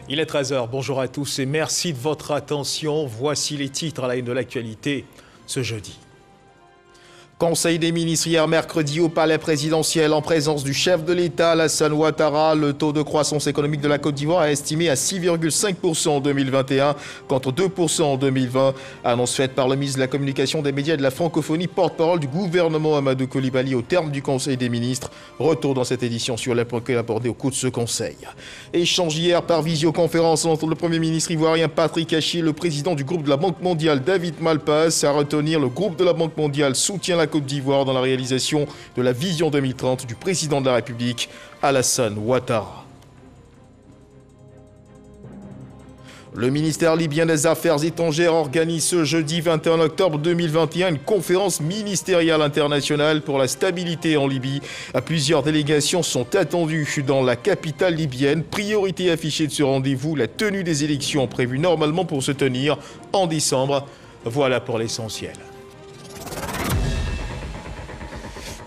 Il est 13 h, bonjour à tous et merci de votre attention. Voici les titres à la une de l'actualité ce jeudi. Conseil des ministres hier mercredi au palais présidentiel en présence du chef de l'État Alassane Ouattara. Le taux de croissance économique de la Côte d'Ivoire est estimé à 6,5% en 2021 contre 2% en 2020. Annonce faite par le ministre de la Communication, des médias et de la francophonie, porte-parole du gouvernement Amadou Coulibaly au terme du Conseil des ministres. Retour dans cette édition sur les points abordés au cours de ce conseil. Échange hier par visioconférence entre le Premier ministre ivoirien Patrick Hachi et le président du groupe de la Banque mondiale David Malpass. À retenir, le groupe de la Banque mondiale soutient la Côte d'Ivoire dans la réalisation de la vision 2030 du président de la République, Alassane Ouattara. Le ministère libyen des Affaires étrangères organise ce jeudi 21 octobre 2021 une conférence ministérielle internationale pour la stabilité en Libye. Plusieurs délégations sont attendues dans la capitale libyenne. Priorité affichée de ce rendez-vous, la tenue des élections prévues normalement pour se tenir en décembre. Voilà pour l'essentiel.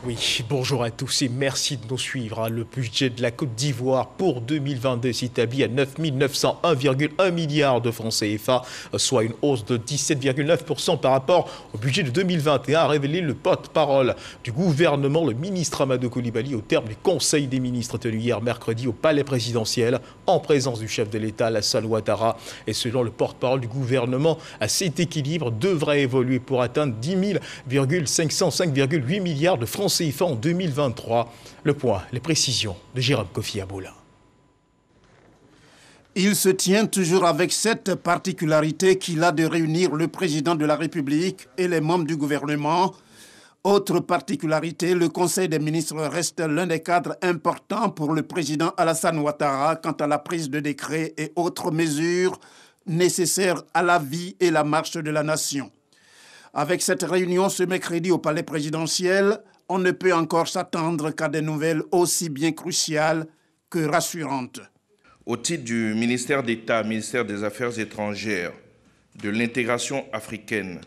Oui, bonjour à tous et merci de nous suivre. Le budget de la Côte d'Ivoire pour 2022 s'établit à 9 901,1 milliards de francs CFA, soit une hausse de 17,9% par rapport au budget de 2021, a révélé le porte-parole du gouvernement, le ministre Amadou Coulibaly, au terme du Conseil des ministres tenu hier mercredi au palais présidentiel, en présence du chef de l'État, Alassane Ouattara. Et selon le porte-parole du gouvernement, cet équilibre devrait évoluer pour atteindre 10 505,8 milliards de francs CFA en 2023. Le point, les précisions de Jérôme Kofi Aboula. Il se tient toujours avec cette particularité qu'il a de réunir le président de la République et les membres du gouvernement. Autre particularité, le Conseil des ministres reste l'un des cadres importants pour le président Alassane Ouattara quant à la prise de décrets et autres mesures nécessaires à la vie et la marche de la nation. Avec cette réunion ce mercredi au palais présidentiel, on ne peut encore s'attendre qu'à des nouvelles aussi bien cruciales que rassurantes. Au titre du ministère d'État, ministère des Affaires étrangères, de l'intégration africaine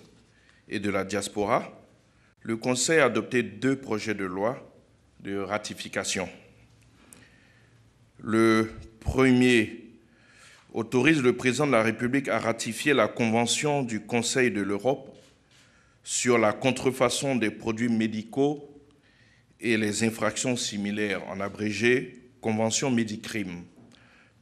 et de la diaspora, le Conseil a adopté 2 projets de loi de ratification. Le premier autorise le président de la République à ratifier la Convention du Conseil de l'Europe sur la contrefaçon des produits médicaux et les infractions similaires, en abrégé Convention Médicrime,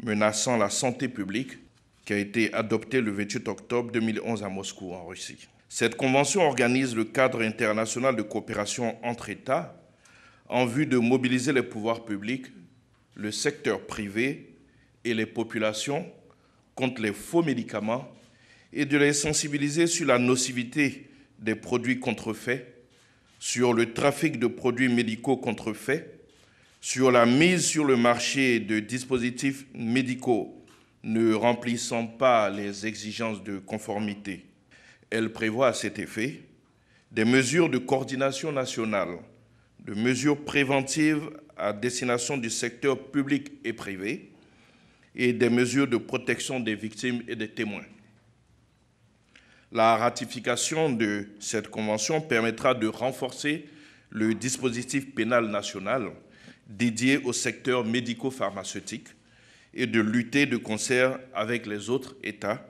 menaçant la santé publique, qui a été adoptée le 28 octobre 2011 à Moscou, en Russie. Cette convention organise le cadre international de coopération entre États en vue de mobiliser les pouvoirs publics, le secteur privé et les populations contre les faux médicaments et de les sensibiliser sur la nocivité des produits contrefaits, sur le trafic de produits médicaux contrefaits, sur la mise sur le marché de dispositifs médicaux ne remplissant pas les exigences de conformité. Elle prévoit à cet effet des mesures de coordination nationale, de mesures préventives à destination du secteur public et privé et des mesures de protection des victimes et des témoins. La ratification de cette convention permettra de renforcer le dispositif pénal national dédié au secteur médico-pharmaceutique et de lutter de concert avec les autres États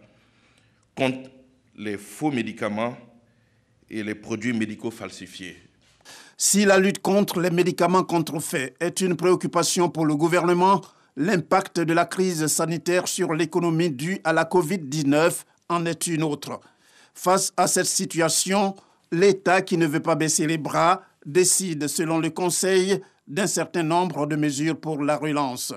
contre les faux médicaments et les produits médicaux falsifiés. Si la lutte contre les médicaments contrefaits est une préoccupation pour le gouvernement, l'impact de la crise sanitaire sur l'économie due à la Covid-19 en est une autre. Face à cette situation, l'État, qui ne veut pas baisser les bras, décide, selon le Conseil, d'un certain nombre de mesures pour la relance.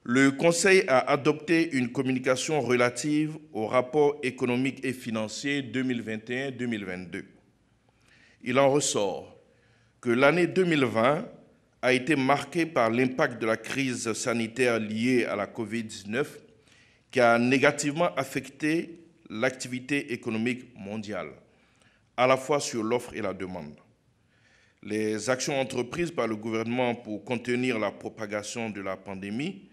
Le Conseil a adopté une communication relative au rapport économique et financier 2021-2022. Il en ressort que l'année 2020 a été marquée par l'impact de la crise sanitaire liée à la Covid-19 qui a négativement affecté l'activité économique mondiale, à la fois sur l'offre et la demande. Les actions entreprises par le gouvernement pour contenir la propagation de la pandémie,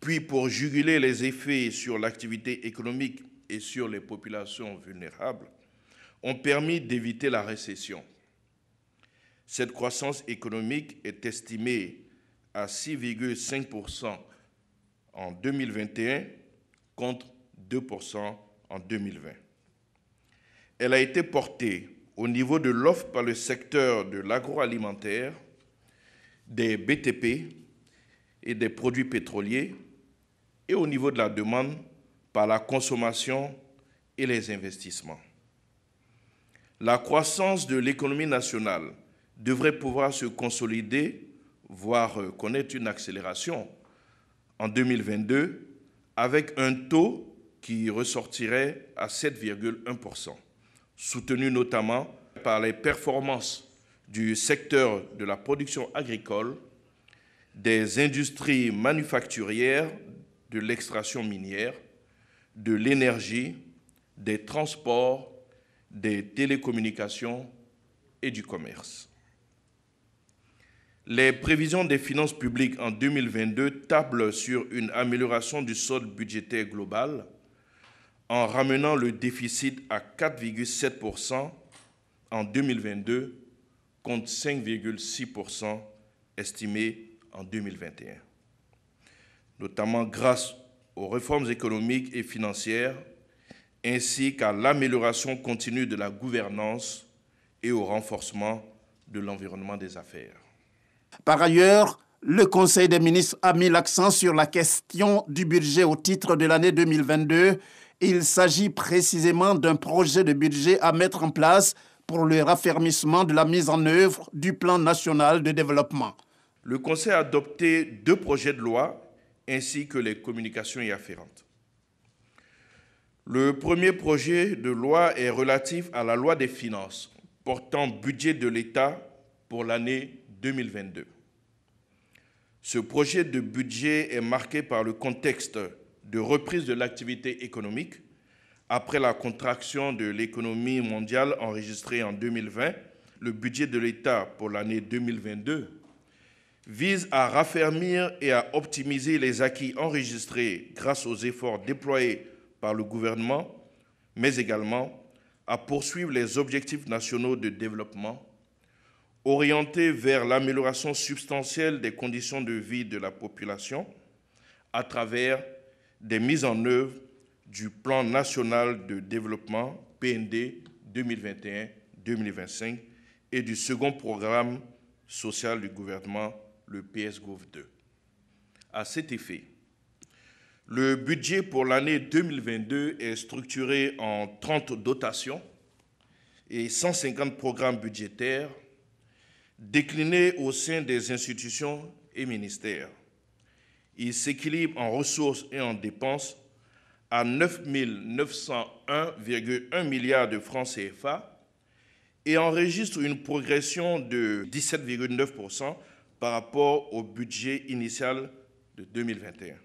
puis pour juguler les effets sur l'activité économique et sur les populations vulnérables, ont permis d'éviter la récession. Cette croissance économique est estimée à 6,5% en 2021 contre 2% en 2020. Elle a été portée au niveau de l'offre par le secteur de l'agroalimentaire, des BTP et des produits pétroliers, et au niveau de la demande par la consommation et les investissements. La croissance de l'économie nationale devrait pouvoir se consolider, voire connaître une accélération en 2022, avec un taux qui ressortirait à 7,1%, soutenu notamment par les performances du secteur de la production agricole, des industries manufacturières, de l'extraction minière, de l'énergie, des transports, des télécommunications et du commerce. Les prévisions des finances publiques en 2022 tablent sur une amélioration du solde budgétaire global en ramenant le déficit à 4,7% en 2022 contre 5,6% estimé en 2021, notamment grâce aux réformes économiques et financières ainsi qu'à l'amélioration continue de la gouvernance et au renforcement de l'environnement des affaires. Par ailleurs, le Conseil des ministres a mis l'accent sur la question du budget au titre de l'année 2022. Il s'agit précisément d'un projet de budget à mettre en place pour le raffermissement de la mise en œuvre du plan national de développement. Le Conseil a adopté 2 projets de loi ainsi que les communications y afférentes. Le premier projet de loi est relatif à la loi des finances portant budget de l'État pour l'année 2022. Ce projet de budget est marqué par le contexte de reprise de l'activité économique après la contraction de l'économie mondiale enregistrée en 2020. Le budget de l'État pour l'année 2022 vise à raffermir et à optimiser les acquis enregistrés grâce aux efforts déployés par le gouvernement, mais également à poursuivre les objectifs nationaux de développement orientés vers l'amélioration substantielle des conditions de vie de la population à travers des mises en œuvre du Plan national de développement PND 2021-2025 et du second programme social du gouvernement, le PS-Gouv2. À cet effet, le budget pour l'année 2022 est structuré en 30 dotations et 150 programmes budgétaires déclinés au sein des institutions et ministères. Il s'équilibre en ressources et en dépenses à 9 901,1 milliards de francs CFA et enregistre une progression de 17,9% par rapport au budget initial de 2021.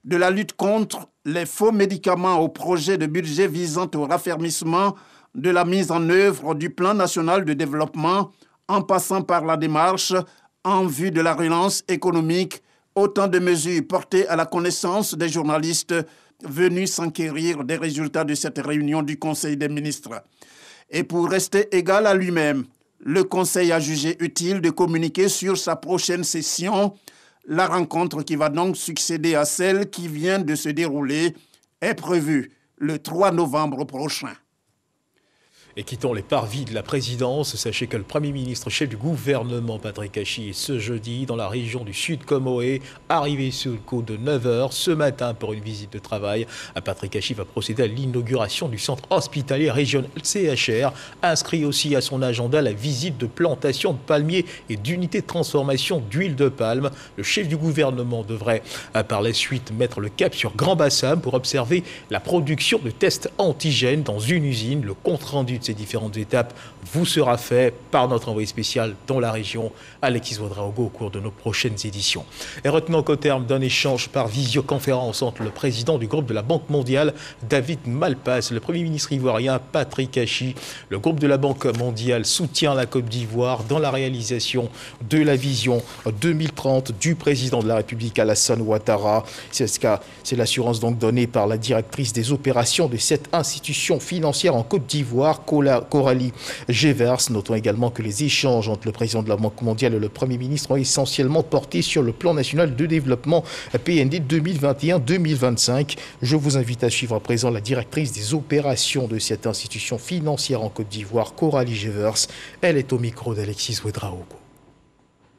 De la lutte contre les faux médicaments au projet de budget visant au raffermissement de la mise en œuvre du plan national de développement en passant par la démarche en vue de la relance économique, autant de mesures portées à la connaissance des journalistes venus s'enquérir des résultats de cette réunion du Conseil des ministres. Et pour rester égal à lui-même, le Conseil a jugé utile de communiquer sur sa prochaine session. La rencontre qui va donc succéder à celle qui vient de se dérouler est prévue le 3 novembre prochain. Et quittons les parvis de la présidence, sachez que le Premier ministre chef du gouvernement, Patrick Hachi, est ce jeudi dans la région du Sud Comoé, arrivé sur le coup de 9h ce matin pour une visite de travail. Patrick Hachi va procéder à l'inauguration du centre hospitalier régional CHR, inscrit aussi à son agenda la visite de plantations de palmiers et d'unités de transformation d'huile de palme. Le chef du gouvernement devrait par la suite mettre le cap sur Grand Bassam pour observer la production de tests antigènes dans une usine. Le compte-rendu de ces différentes étapes vous sera fait par notre envoyé spécial dans la région, Alexis Ouedraogo, au cours de nos prochaines éditions. Et retenons qu'au terme d'un échange par visioconférence entre le président du groupe de la Banque mondiale, David Malpass, le Premier ministre ivoirien, Patrick Hachi, le groupe de la Banque mondiale soutient la Côte d'Ivoire dans la réalisation de la vision 2030 du président de la République, Alassane Ouattara. C'est l'assurance donc donnée par la directrice des opérations de cette institution financière en Côte d'Ivoire, Coralie Gévers. Notons également que les échanges entre le président de la Banque mondiale et le Premier ministre ont essentiellement porté sur le plan national de développement PND 2021-2025. Je vous invite à suivre à présent la directrice des opérations de cette institution financière en Côte d'Ivoire, Coralie Gévers. Elle est au micro d'Alexis Ouedraogo.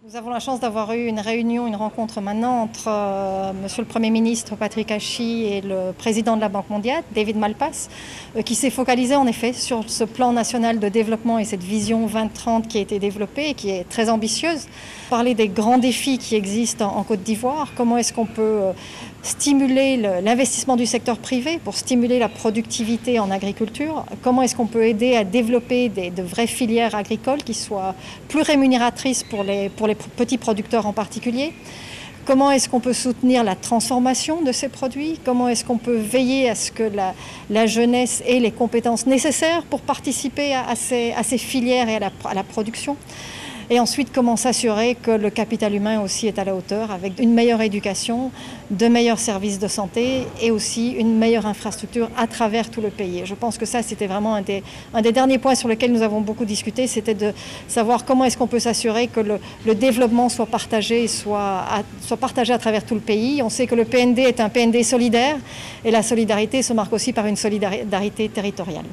Nous avons la chance d'avoir eu une rencontre maintenant entre Monsieur le Premier ministre Patrick Hachi et le président de la Banque mondiale, David Malpass, qui s'est focalisé en effet sur ce plan national de développement et cette vision 2030 qui a été développée et qui est très ambitieuse. Parler des grands défis qui existent en Côte d'Ivoire, comment est-ce qu'on peut stimuler l'investissement du secteur privé pour stimuler la productivité en agriculture, comment est-ce qu'on peut aider à développer de vraies filières agricoles qui soient plus rémunératrices pour les petits producteurs en particulier. Comment est-ce qu'on peut soutenir la transformation de ces produits? Comment est-ce qu'on peut veiller à ce que la jeunesse ait les compétences nécessaires pour participer à ces filières et à la production? Et ensuite, comment s'assurer que le capital humain aussi est à la hauteur avec une meilleure éducation, de meilleurs services de santé et aussi une meilleure infrastructure à travers tout le pays. Et je pense que ça, c'était vraiment un des derniers points sur lesquels nous avons beaucoup discuté, c'était de savoir comment est-ce qu'on peut s'assurer que le développement soit partagé à travers tout le pays. On sait que le PND est un PND solidaire et la solidarité se marque aussi par une solidarité territoriale.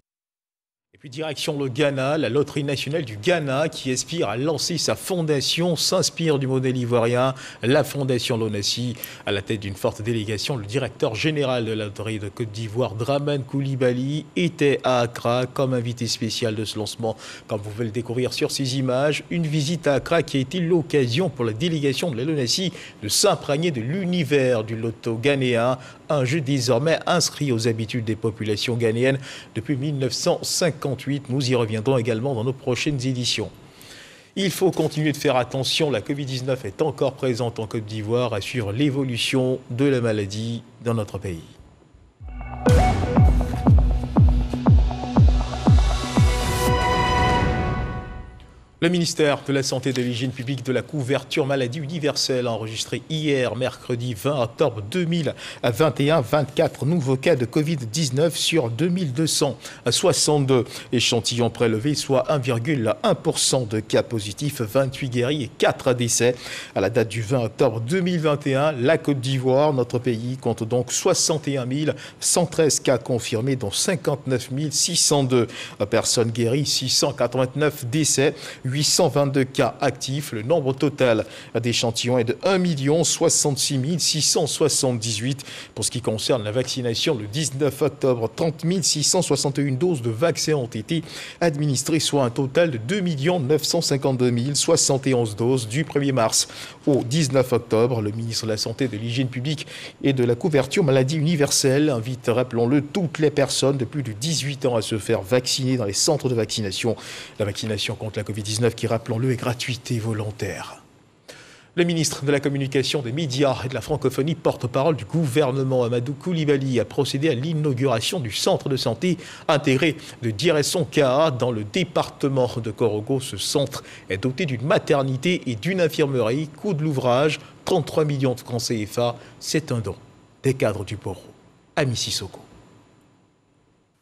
Puis direction le Ghana, la loterie nationale du Ghana qui aspire à lancer sa fondation, s'inspire du modèle ivoirien, la fondation Lonassi. À la tête d'une forte délégation, le directeur général de la loterie de Côte d'Ivoire, Dramane Coulibaly, était à Accra comme invité spécial de ce lancement. Comme vous pouvez le découvrir sur ces images, une visite à Accra qui a été l'occasion pour la délégation de la Lonassi de s'imprégner de l'univers du loto ghanéen, un jeu désormais inscrit aux habitudes des populations ghanéennes depuis 1958. Nous y reviendrons également dans nos prochaines éditions. Il faut continuer de faire attention, la Covid-19 est encore présente en Côte d'Ivoire, à suivre l'évolution de la maladie dans notre pays. Le ministère de la Santé et de l'Hygiène publique de la couverture maladie universelle a enregistré hier, mercredi 20 octobre 2021, 24 nouveaux cas de Covid-19 sur 2262 échantillons prélevés, soit 1,1% de cas positifs, 28 guéris et 4 décès. À la date du 20 octobre 2021, la Côte d'Ivoire, notre pays, compte donc 61 113 cas confirmés, dont 59 602 personnes guéries, 689 décès, 822 cas actifs. Le nombre total d'échantillons est de 1 066 678. Pour ce qui concerne la vaccination, le 19 octobre, 30 661 doses de vaccins ont été administrées, soit un total de 2 952 071 doses du 1er mars au 19 octobre. Le ministre de la Santé, de l'Hygiène publique et de la couverture maladie universelle invite, rappelons-le, toutes les personnes de plus de 18 ans à se faire vacciner dans les centres de vaccination. La vaccination contre la Covid-19 qui, rappelons-le, est gratuite et volontaire. Le ministre de la Communication, des Médias et de la Francophonie, porte-parole du gouvernement, Amadou Coulibaly, a procédé à l'inauguration du centre de santé intégré de Dieresson-Kaha dans le département de Korogo. Ce centre est doté d'une maternité et d'une infirmerie. Coût de l'ouvrage, 33 millions de francs CFA. C'est un don des cadres du Poro. Ami Sissoko.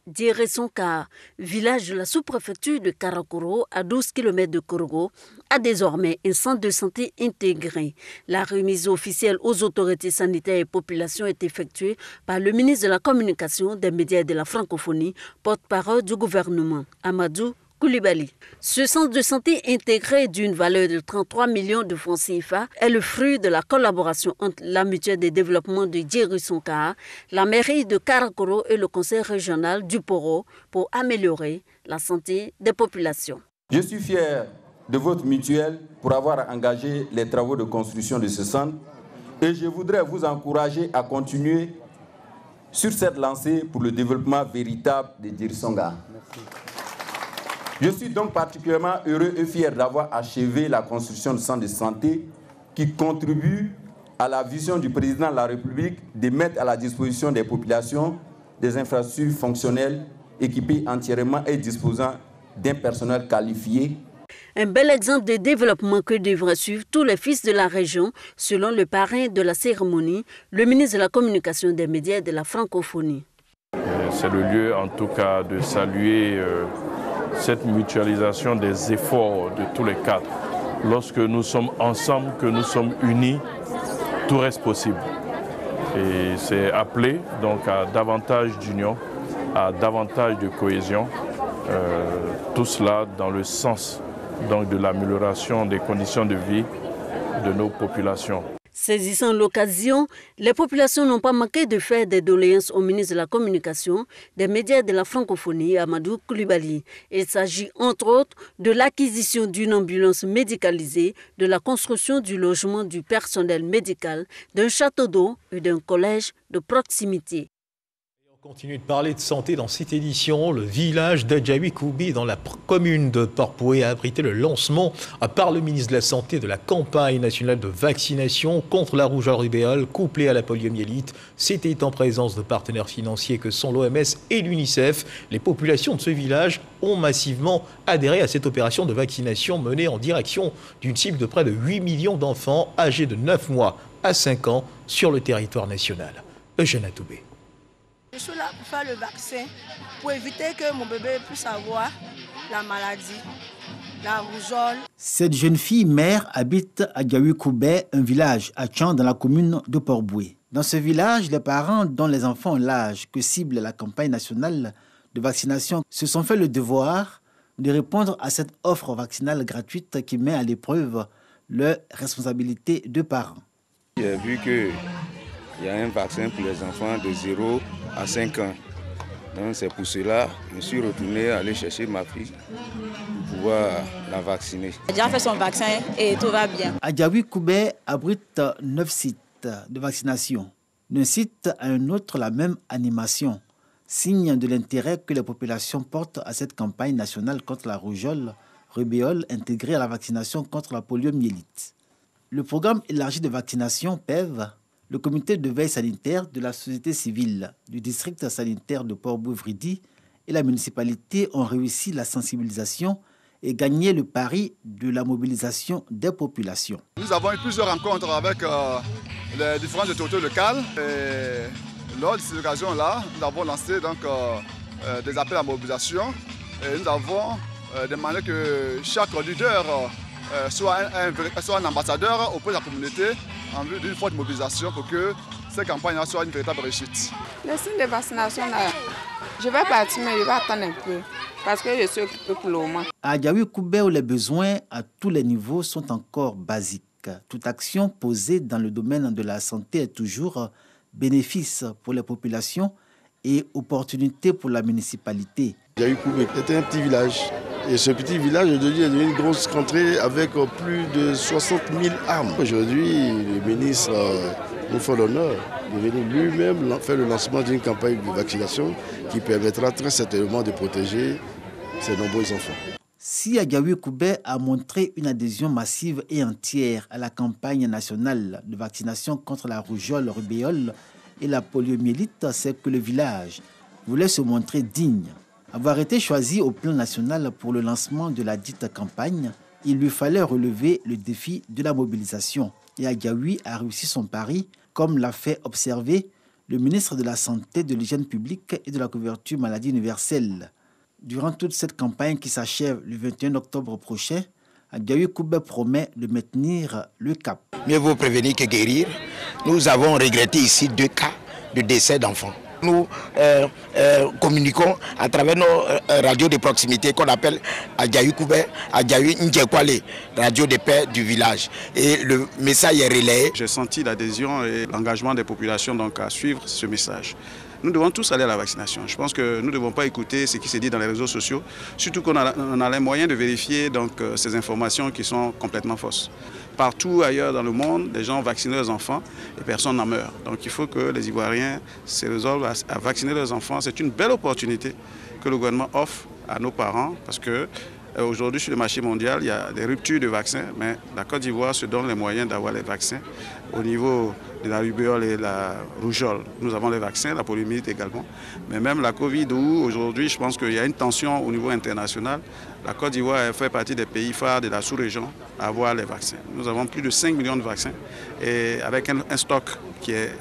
Dieresson-Kaha, village de la sous-préfecture de Karakoro, à 12 km de Korogo, a désormais un centre de santé intégré. La remise officielle aux autorités sanitaires et populations est effectuée par le ministre de la Communication, des Médias et de la Francophonie, porte-parole du gouvernement, Amadou Coulibaly. Ce centre de santé intégré d'une valeur de 33 millions de francs CFA est le fruit de la collaboration entre la mutuelle de développement de Dieresson-Kaha, la mairie de Karakoro et le conseil régional du Poro pour améliorer la santé des populations. Je suis fier de votre mutuelle pour avoir engagé les travaux de construction de ce centre et je voudrais vous encourager à continuer sur cette lancée pour le développement véritable de Dieresson-Kaha. Je suis donc particulièrement heureux et fier d'avoir achevé la construction du centre de santé qui contribue à la vision du président de la République de mettre à la disposition des populations des infrastructures fonctionnelles équipées entièrement et disposant d'un personnel qualifié. Un bel exemple de développement que devraient suivre tous les fils de la région, selon le parrain de la cérémonie, le ministre de la Communication, des Médias et de la Francophonie. C'est le lieu en tout cas de saluer cette mutualisation des efforts de tous les cadres. Lorsque nous sommes ensemble, que nous sommes unis, tout reste possible. Et c'est appelé donc à davantage d'union, à davantage de cohésion, tout cela dans le sens donc, de l'amélioration des conditions de vie de nos populations. Saisissant l'occasion, les populations n'ont pas manqué de faire des doléances au ministre de la Communication, des médias et de la francophonie, Amadou Coulibaly. Il s'agit entre autres de l'acquisition d'une ambulance médicalisée, de la construction du logement du personnel médical, d'un château d'eau et d'un collège de proximité. On continue de parler de santé dans cette édition. Le village d'Adjaoui-Koubi, dans la commune de Port-Boué, a abrité le lancement par le ministre de la Santé de la campagne nationale de vaccination contre la rougeole rubéole couplée à la poliomyélite. C'était en présence de partenaires financiers que sont l'OMS et l'UNICEF. Les populations de ce village ont massivement adhéré à cette opération de vaccination menée en direction d'une cible de près de 8 millions d'enfants âgés de 9 mois à 5 ans sur le territoire national. Eugène Atoubé. Je suis là pour faire le vaccin, pour éviter que mon bébé puisse avoir la maladie, la rougeole. Cette jeune fille mère habite à Adjaoui-Koubi, un village à Tchan dans la commune de Port-Boué. Dans ce village, les parents dont les enfants ont l'âge que cible la campagne nationale de vaccination se sont fait le devoir de répondre à cette offre vaccinale gratuite qui met à l'épreuve leur responsabilité de parents. J'ai vu qu'il y a un vaccin pour les enfants de 0 à 5 ans. Donc c'est pour cela que je suis retourné aller chercher ma fille pour pouvoir la vacciner. Elle a déjà fait son vaccin et tout va bien. Adjaoui-Koubi abrite 9 sites de vaccination. D'un site à un autre, la même animation. Signe de l'intérêt que les populations portent à cette campagne nationale contre la rougeole rubéole intégrée à la vaccination contre la poliomyélite. Le programme élargi de vaccination PEV, le comité de veille sanitaire de la société civile du district sanitaire de Port-Boué-Vridi et la municipalité ont réussi la sensibilisation et gagné le pari de la mobilisation des populations. Nous avons eu plusieurs rencontres avec les différentes autorités locales. Et lors de ces occasions-là, nous avons lancé donc, des appels à mobilisation. Et nous avons demandé que chaque leader soit un ambassadeur auprès de la communauté en vue d'une forte mobilisation pour que cette campagne soit une véritable réussite. Le signe de vaccination, là, je vais partir, mais je vais attendre un peu parce que je suis occupée pour le moment. À Adjaoui-Koubi, où les besoins à tous les niveaux sont encore basiques, toute action posée dans le domaine de la santé est toujours bénéfice pour les populations et opportunité pour la municipalité. Adjaoui-Koubi était un petit village. Et ce petit village aujourd'hui est devenu une grosse contrée avec plus de 60 000 armes. Aujourd'hui, le ministre nous fait l'honneur de venir lui-même faire le lancement d'une campagne de vaccination qui permettra très certainement de protéger ces nombreux enfants. Si Adjaoui-Koubi a montré une adhésion massive et entière à la campagne nationale de vaccination contre la rougeole rubéole et la poliomyélite, c'est que le village voulait se montrer digne. Avoir été choisi au plan national pour le lancement de la dite campagne, il lui fallait relever le défi de la mobilisation. Et Adjaoui a réussi son pari, comme l'a fait observer le ministre de la Santé, de l'Hygiène publique et de la couverture maladie universelle. Durant toute cette campagne qui s'achève le 21 octobre prochain, Adjaoui-Koubi promet de maintenir le cap. Mieux vaut prévenir que guérir. Nous avons regretté ici 2 cas de décès d'enfants. Nous communiquons à travers nos radios de proximité qu'on appelle Adjaoui-Koubi, Adjaoui-Ndjekwale, radio de paix du village. Et le message est relayé. J'ai senti l'adhésion et l'engagement des populations donc, à suivre ce message. Nous devons tous aller à la vaccination. Je pense que nous ne devons pas écouter ce qui se dit dans les réseaux sociaux, surtout qu'on a les moyens de vérifier donc, ces informations qui sont complètement fausses. Partout ailleurs dans le monde, les gens vaccinent leurs enfants et personne n'en meurt. Donc il faut que les Ivoiriens se résolvent à vacciner leurs enfants. C'est une belle opportunité que le gouvernement offre à nos parents parce que aujourd'hui sur le marché mondial, il y a des ruptures de vaccins, mais la Côte d'Ivoire se donne les moyens d'avoir les vaccins. Au niveau de la rubéole et la rougeole, nous avons les vaccins, la poliomyélite également. Mais même la Covid, où aujourd'hui, je pense qu'il y a une tension au niveau international, la Côte d'Ivoire fait partie des pays phares de la sous-région à avoir les vaccins. Nous avons plus de 5 millions de vaccins et avec un stock qui est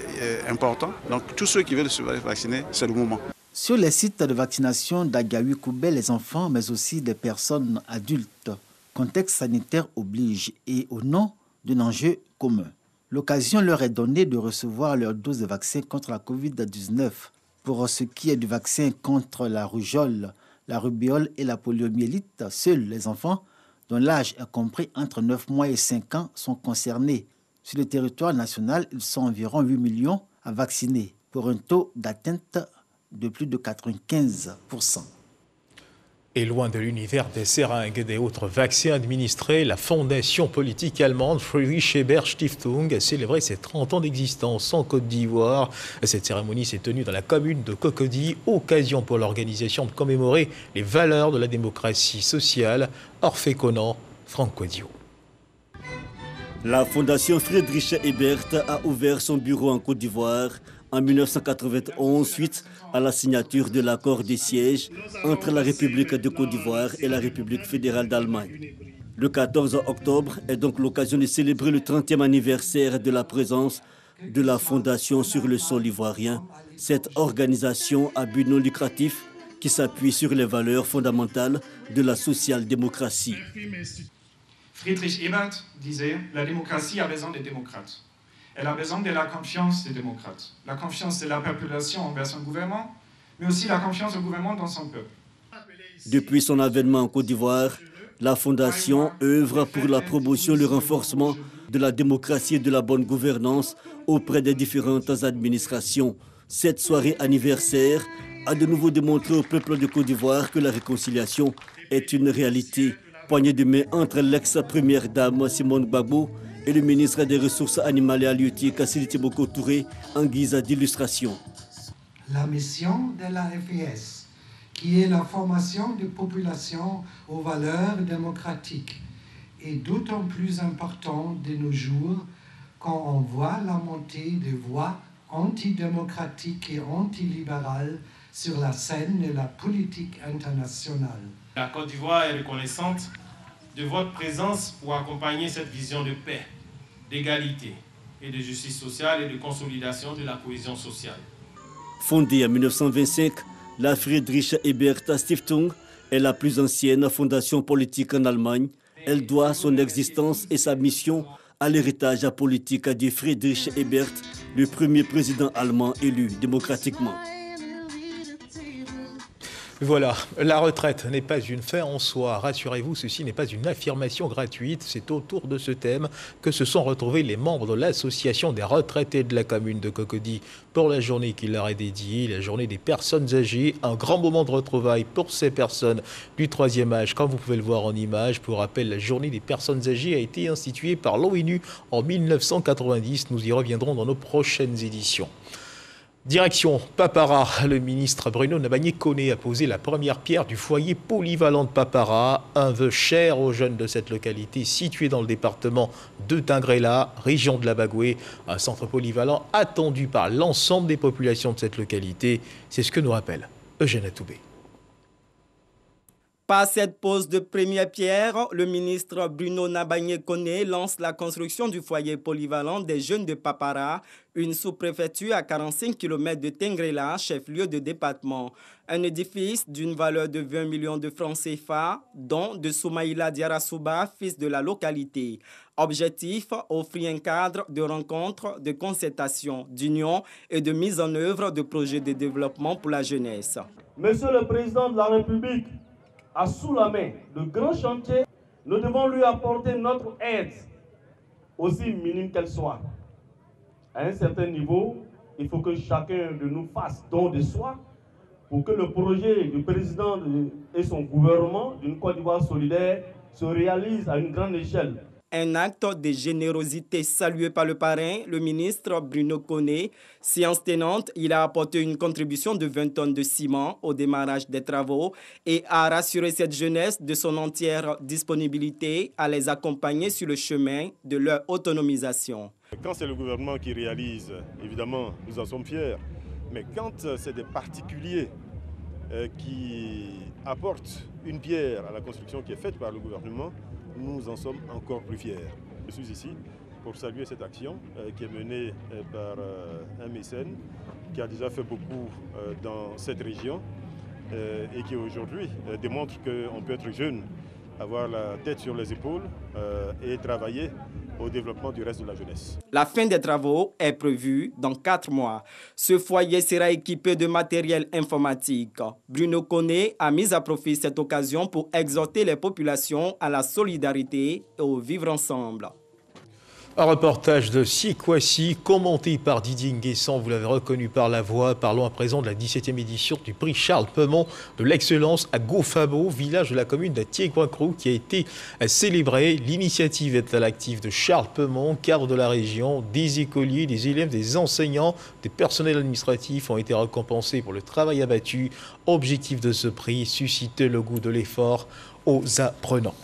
important. Donc tous ceux qui veulent se vacciner, c'est le moment. Sur les sites de vaccination d'Agayoukoubé, les enfants, mais aussi des personnes adultes, contexte sanitaire oblige et au nom d'un enjeu commun. L'occasion leur est donnée de recevoir leur dose de vaccin contre la Covid-19. Pour ce qui est du vaccin contre la rougeole, la rubéole et la poliomyélite, seuls les enfants dont l'âge est compris entre 9 mois et 5 ans sont concernés. Sur le territoire national, ils sont environ 8 millions à vacciner pour un taux d'atteinte de plus de 95%. Et loin de l'univers des seringues et des autres vaccins administrés, la fondation politique allemande Friedrich Ebert Stiftung a célébré ses 30 ans d'existence en Côte d'Ivoire. Cette cérémonie s'est tenue dans la commune de Cocody, occasion pour l'organisation de commémorer les valeurs de la démocratie sociale. Orphée Conan, Franck Quadio. La fondation Friedrich Ebert a ouvert son bureau en Côte d'Ivoire en 1991 suite à la signature de l'accord de siège entre la République de Côte d'Ivoire et la République fédérale d'Allemagne. Le 14 octobre est donc l'occasion de célébrer le 30e anniversaire de la présence de la fondation sur le sol ivoirien. Cette organisation à but non lucratif qui s'appuie sur les valeurs fondamentales de la social-démocratie. Friedrich Ebert disait « La démocratie a besoin des démocrates ». Elle a besoin de la confiance des démocrates. La confiance de la population envers son gouvernement, mais aussi la confiance du gouvernement dans son peuple. Depuis son avènement en Côte d'Ivoire, la Fondation œuvre pour la promotion et le renforcement de la démocratie et de la bonne gouvernance auprès des différentes administrations. Cette soirée anniversaire a de nouveau démontré au peuple de Côte d'Ivoire que la réconciliation est une réalité. Poignée de main entre l'ex-première dame Simone Gbagbo et le ministre des Ressources animales et halieutiques Sidiki Boko Touré en guise d'illustration. La mission de la FES, qui est la formation des populations aux valeurs démocratiques, est d'autant plus importante de nos jours quand on voit la montée des voix antidémocratiques et antilibérales sur la scène de la politique internationale. La Côte d'Ivoire est reconnaissante de votre présence pour accompagner cette vision de paix, d'égalité et de justice sociale et de consolidation de la cohésion sociale. Fondée en 1925, la Friedrich Ebert Stiftung est la plus ancienne fondation politique en Allemagne. Elle doit son existence et sa mission à l'héritage politique de Friedrich Ebert, le premier président allemand élu démocratiquement. Voilà, la retraite n'est pas une fin en soi. Rassurez-vous, ceci n'est pas une affirmation gratuite. C'est autour de ce thème que se sont retrouvés les membres de l'association des retraités de la commune de Cocody pour la journée qui leur est dédiée, la journée des personnes âgées. Un grand moment de retrouvailles pour ces personnes du troisième âge, comme vous pouvez le voir en image. Pour rappel, la journée des personnes âgées a été instituée par l'ONU en 1990. Nous y reviendrons dans nos prochaines éditions. Direction Papara, le ministre Bruno Nabagné-Koné a posé la première pierre du foyer polyvalent de Papara, un vœu cher aux jeunes de cette localité située dans le département de Tingrela, région de la Bagoué, un centre polyvalent attendu par l'ensemble des populations de cette localité. C'est ce que nous rappelle Eugène Atoubé. Par cette pose de première pierre, le ministre Bruno Nabagné-Koné lance la construction du foyer polyvalent des jeunes de Papara, une sous-préfecture à 45 km de Tingrela, chef-lieu de département. Un édifice d'une valeur de 20 millions de francs CFA, dont de Soumaïla Diarasouba, fils de la localité. Objectif, offrir un cadre de rencontre, de concertation, d'union et de mise en œuvre de projets de développement pour la jeunesse. Monsieur le Président de la République a sous la main de grands chantiers, nous devons lui apporter notre aide, aussi minime qu'elle soit. À un certain niveau, il faut que chacun de nous fasse don de soi pour que le projet du président et son gouvernement d'une Côte d'Ivoire solidaire se réalise à une grande échelle. Un acte de générosité salué par le parrain, le ministre Bruno Koné. Séance tenante, il a apporté une contribution de 20 tonnes de ciment au démarrage des travaux et a rassuré cette jeunesse de son entière disponibilité à les accompagner sur le chemin de leur autonomisation. Quand c'est le gouvernement qui réalise, évidemment, nous en sommes fiers. Mais quand c'est des particuliers qui apportent une pierre à la construction qui est faite par le gouvernement, nous en sommes encore plus fiers. Je suis ici pour saluer cette action qui est menée par un mécène qui a déjà fait beaucoup dans cette région et qui aujourd'hui démontre qu'on peut être jeune, avoir la tête sur les épaules et travailler au développement du reste de la jeunesse. La fin des travaux est prévue dans 4 mois. Ce foyer sera équipé de matériel informatique. Bruno Koné a mis à profit cette occasion pour exhorter les populations à la solidarité et au vivre ensemble. Un reportage de Sikwasi, commenté par Didier Nguessan, vous l'avez reconnu par la voix. Parlons à présent de la 17e édition du prix Charles Peumont de l'excellence à Gofabo, village de la commune de Tiekouakrou, qui a été célébré. L'initiative est à l'actif de Charles Peumont, cadre de la région. Des écoliers, des élèves, des enseignants, des personnels administratifs ont été récompensés pour le travail abattu. Objectif de ce prix, susciter le goût de l'effort aux apprenants.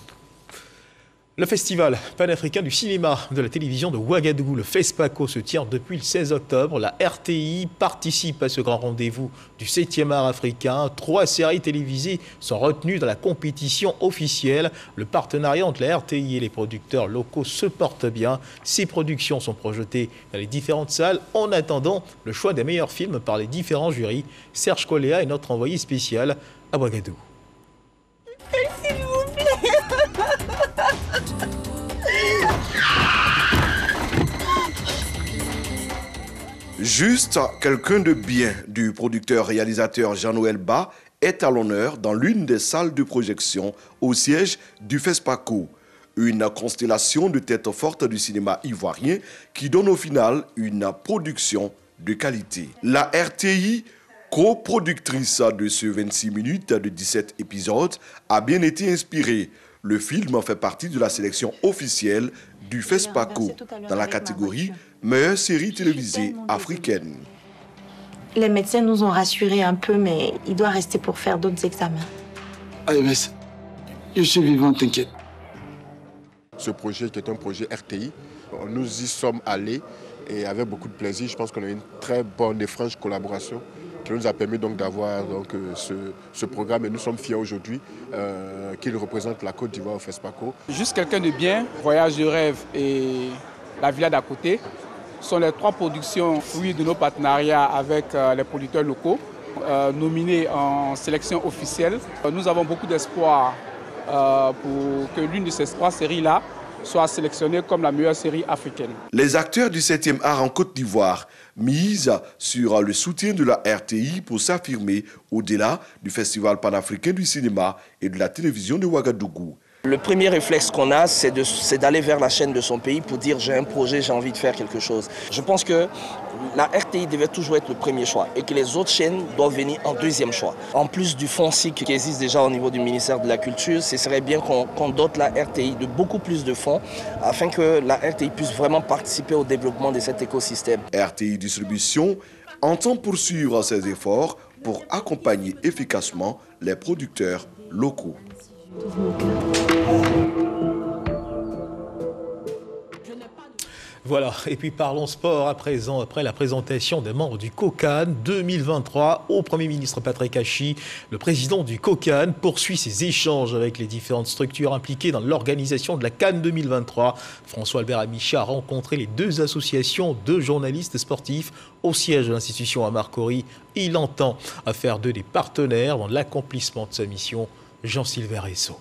Le festival panafricain du cinéma de la télévision de Ouagadougou, le FESPACO, se tient depuis le 16 octobre. La RTI participe à ce grand rendez-vous du 7e art africain. 3 séries télévisées sont retenues dans la compétition officielle. Le partenariat entre la RTI et les producteurs locaux se porte bien. Ces productions sont projetées dans les différentes salles en attendant le choix des meilleurs films par les différents jurys. Serge Coléa est notre envoyé spécial à Ouagadougou. S'il vous plaît. Juste quelqu'un de bien du producteur-réalisateur Jean-Noël Bas est à l'honneur dans l'une des salles de projection au siège du FESPACO. Une constellation de têtes fortes du cinéma ivoirien qui donne au final une production de qualité. La RTI, coproductrice de ce 26 minutes de 17 épisodes, a bien été inspirée. Le film fait partie de la sélection officielle du FESPACO dans la catégorie meilleure série télévisée africaine. Les médecins nous ont rassurés un peu, mais il doit rester pour faire d'autres examens. Allez, mais je suis vivant, t'inquiète. Ce projet qui est un projet RTI, nous y sommes allés et avec beaucoup de plaisir. Je pense qu'on a une très bonne et franche collaboration qui nous a permis donc d'avoir ce programme et nous sommes fiers aujourd'hui qu'il représente la Côte d'Ivoire au FESPACO. Juste quelqu'un de bien, Voyage de rêve et La Villa d'à côté sont les 3 productions fruits de nos partenariats avec les producteurs locaux nominés en sélection officielle. Nous avons beaucoup d'espoir pour que l'une de ces 3 séries-là soit sélectionnée comme la meilleure série africaine. Les acteurs du 7e art en Côte d'Ivoire misent sur le soutien de la RTI pour s'affirmer au-delà du Festival panafricain du cinéma et de la télévision de Ouagadougou. Le premier réflexe qu'on a, c'est d'aller vers la chaîne de son pays pour dire j'ai un projet, j'ai envie de faire quelque chose. Je pense que la RTI devait toujours être le premier choix et que les autres chaînes doivent venir en deuxième choix. En plus du fonds SIC qui existe déjà au niveau du ministère de la Culture, ce serait bien qu'on dote la RTI de beaucoup plus de fonds afin que la RTI puisse vraiment participer au développement de cet écosystème. RTI Distribution entend poursuivre ses efforts pour accompagner efficacement les producteurs locaux. Voilà, et puis parlons sport à présent, après la présentation des membres du COCAN 2023 au Premier ministre Patrick Hachi. Le président du COCAN poursuit ses échanges avec les différentes structures impliquées dans l'organisation de la CAN 2023. François-Albert Amicha a rencontré les 2 associations de journalistes sportifs au siège de l'institution à Marcory. Il entend faire d'eux des partenaires dans l'accomplissement de sa mission. Jean-Sylvain Resso.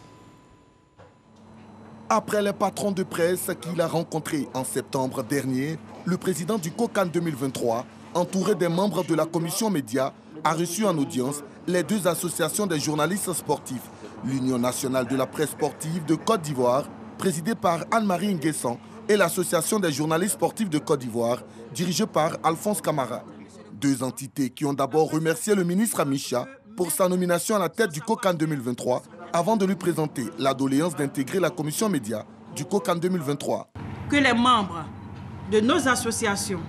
Après les patrons de presse qu'il a rencontrés en septembre dernier, le président du COCAN 2023, entouré des membres de la commission média, a reçu en audience les 2 associations des journalistes sportifs, l'Union nationale de la presse sportive de Côte d'Ivoire, présidée par Anne-Marie Nguessan, et l'Association des journalistes sportifs de Côte d'Ivoire, dirigée par Alphonse Camara. 2 entités qui ont d'abord remercié le ministre Amicha pour sa nomination à la tête du COCAN 2023, avant de lui présenter la doléance d'intégrer la commission média du COCAN 2023. Que les membres de nos associations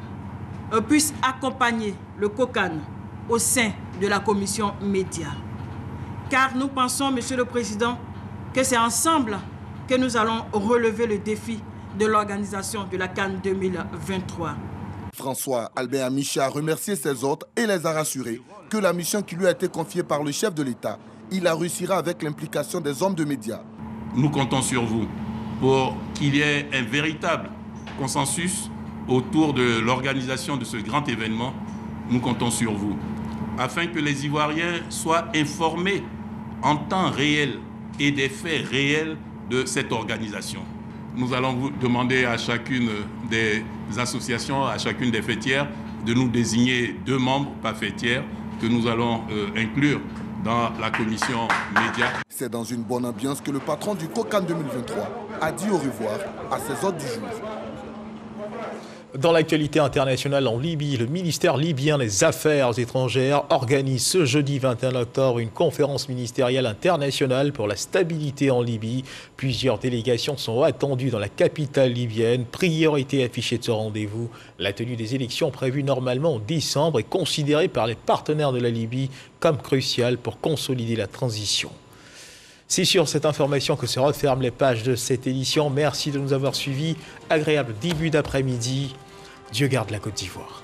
puissent accompagner le COCAN au sein de la commission média. Car nous pensons, Monsieur le Président, que c'est ensemble que nous allons relever le défi de l'organisation de la CAN 2023. François Albert Amicha a remercié ses hôtes et les a rassurés que la mission qui lui a été confiée par le chef de l'État, il la réussira avec l'implication des hommes de médias. Nous comptons sur vous pour qu'il y ait un véritable consensus autour de l'organisation de ce grand événement, nous comptons sur vous, afin que les Ivoiriens soient informés en temps réel et des faits réels de cette organisation. Nous allons vous demander à chacune des associations, à chacune des fêtières, de nous désigner 2 membres par fêtière que nous allons inclure dans la commission média. C'est dans une bonne ambiance que le patron du COCAN 2023 a dit au revoir à ses hôtes du jour. Dans l'actualité internationale en Libye, le ministère libyen des Affaires étrangères organise ce jeudi 21 octobre une conférence ministérielle internationale pour la stabilité en Libye. Plusieurs délégations sont attendues dans la capitale libyenne. Priorité affichée de ce rendez-vous, la tenue des élections prévues normalement en décembre est considérée par les partenaires de la Libye comme cruciale pour consolider la transition. C'est sur cette information que se referment les pages de cette édition. Merci de nous avoir suivis. Agréable début d'après-midi. Dieu garde la Côte d'Ivoire.